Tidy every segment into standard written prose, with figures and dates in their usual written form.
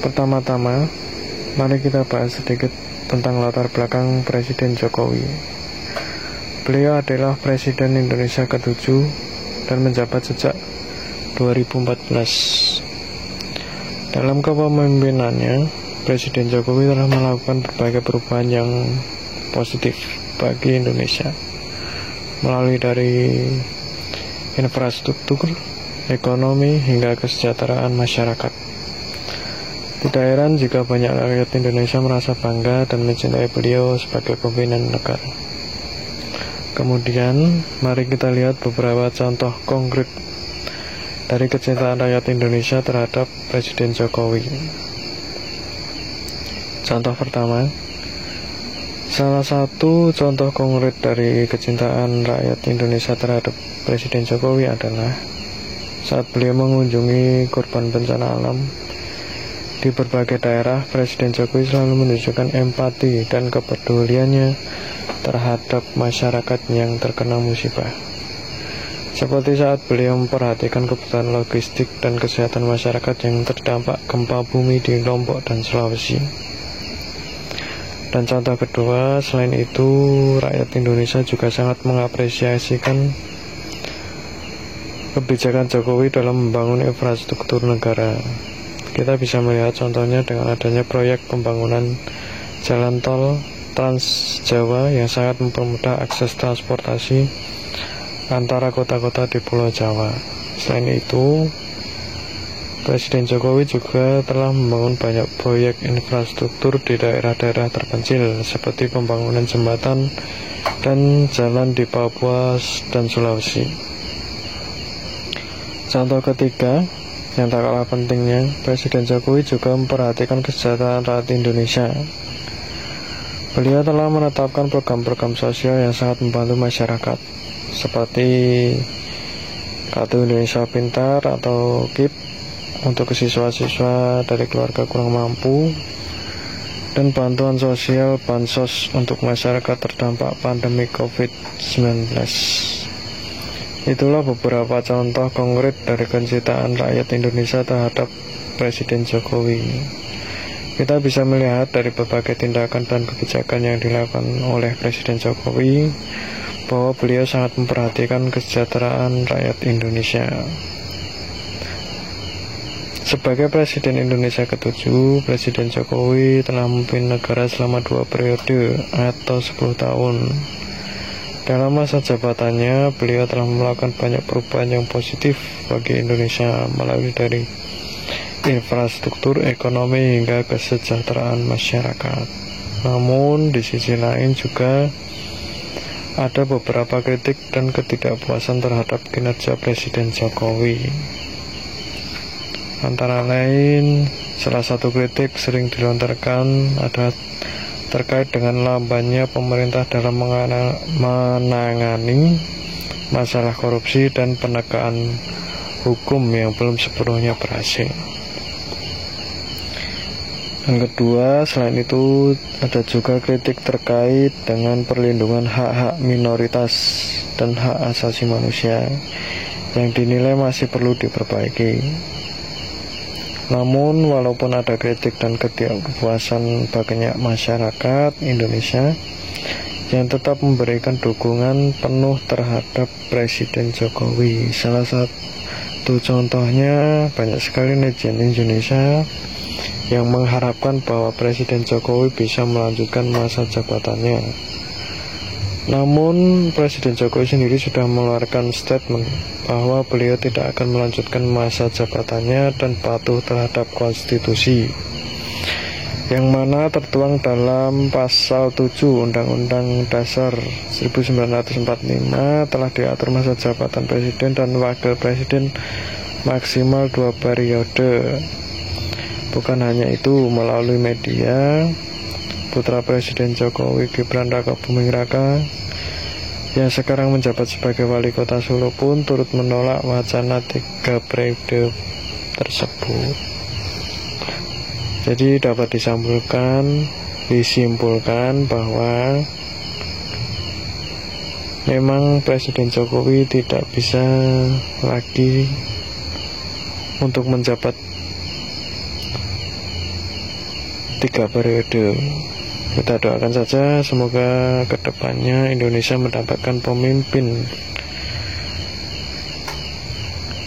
Pertama-tama, mari kita bahas sedikit tentang latar belakang Presiden Jokowi. Beliau adalah Presiden Indonesia ke-7 dan menjabat sejak 2014. Dalam kepemimpinannya, Presiden Jokowi telah melakukan berbagai perubahan yang positif bagi Indonesia melalui dari infrastruktur, ekonomi, hingga kesejahteraan masyarakat. Tidak heran jika banyak rakyat Indonesia merasa bangga dan mencintai beliau sebagai pimpinan negara. Kemudian, mari kita lihat beberapa contoh konkret dari kecintaan rakyat Indonesia terhadap Presiden Jokowi. Contoh pertama, salah satu contoh konkret dari kecintaan rakyat Indonesia terhadap Presiden Jokowi adalah saat beliau mengunjungi korban bencana alam di berbagai daerah. Presiden Jokowi selalu menunjukkan empati dan kepeduliannya terhadap masyarakat yang terkena musibah. Seperti saat beliau memperhatikan kebutuhan logistik dan kesehatan masyarakat yang terdampak gempa bumi di Lombok dan Sulawesi. Dan contoh kedua, selain itu, rakyat Indonesia juga sangat mengapresiasikan kebijakan Jokowi dalam membangun infrastruktur negara. Kita bisa melihat contohnya dengan adanya proyek pembangunan jalan tol Trans Jawa yang sangat mempermudah akses transportasi antara kota-kota di Pulau Jawa. Selain itu, Presiden Jokowi juga telah membangun banyak proyek infrastruktur di daerah-daerah terpencil seperti pembangunan jembatan dan jalan di Papua dan Sulawesi. Contoh ketiga, yang tak kalah pentingnya, Presiden Jokowi juga memperhatikan kesejahteraan rakyat Indonesia. Beliau telah menetapkan program-program sosial yang sangat membantu masyarakat, seperti Kartu Indonesia Pintar atau KIP untuk siswa-siswa dari keluarga kurang mampu, dan bantuan sosial Bansos untuk masyarakat terdampak pandemi COVID-19. Itulah beberapa contoh konkret dari kecintaan rakyat Indonesia terhadap Presiden Jokowi. Kita bisa melihat dari berbagai tindakan dan kebijakan yang dilakukan oleh Presiden Jokowi bahwa beliau sangat memperhatikan kesejahteraan rakyat Indonesia. Sebagai Presiden Indonesia ke-7, Presiden Jokowi telah memimpin negara selama 2 periode atau 10 tahun. Dalam masa jabatannya, beliau telah melakukan banyak perubahan yang positif bagi Indonesia melalui dari infrastruktur, ekonomi, hingga kesejahteraan masyarakat. Namun, di sisi lain juga ada beberapa kritik dan ketidakpuasan terhadap kinerja Presiden Jokowi. Antara lain, salah satu kritik sering dilontarkan adalah terkait dengan lambannya pemerintah dalam menangani masalah korupsi dan penegakan hukum yang belum sepenuhnya berhasil. Yang kedua, selain itu ada juga kritik terkait dengan perlindungan hak-hak minoritas dan hak asasi manusia yang dinilai masih perlu diperbaiki. Namun, walaupun ada kritik dan ketidakpuasan banyak masyarakat Indonesia yang tetap memberikan dukungan penuh terhadap Presiden Jokowi. Salah satu contohnya, banyak sekali netizen Indonesia yang mengharapkan bahwa Presiden Jokowi bisa melanjutkan masa jabatannya. Namun, Presiden Jokowi sendiri sudah mengeluarkan statement bahwa beliau tidak akan melanjutkan masa jabatannya dan patuh terhadap konstitusi, yang mana tertuang dalam pasal 7 Undang-Undang Dasar 1945 telah diatur masa jabatan Presiden dan Wakil Presiden maksimal 2 periode. Bukan hanya itu, melalui media, putra Presiden Jokowi, Gibran Rakabuming Raka, yang sekarang menjabat sebagai wali kota Solo, pun turut menolak wacana 3 periode tersebut. Jadi dapat disimpulkan bahwa memang Presiden Jokowi tidak bisa lagi untuk menjabat 3 periode. Kita doakan saja semoga kedepannya Indonesia mendapatkan pemimpin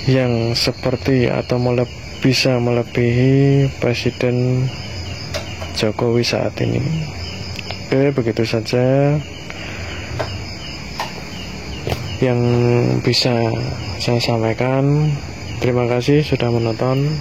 yang seperti atau bisa melebihi Presiden Jokowi saat ini. Oke, begitu saja yang bisa saya sampaikan. Terima kasih sudah menonton.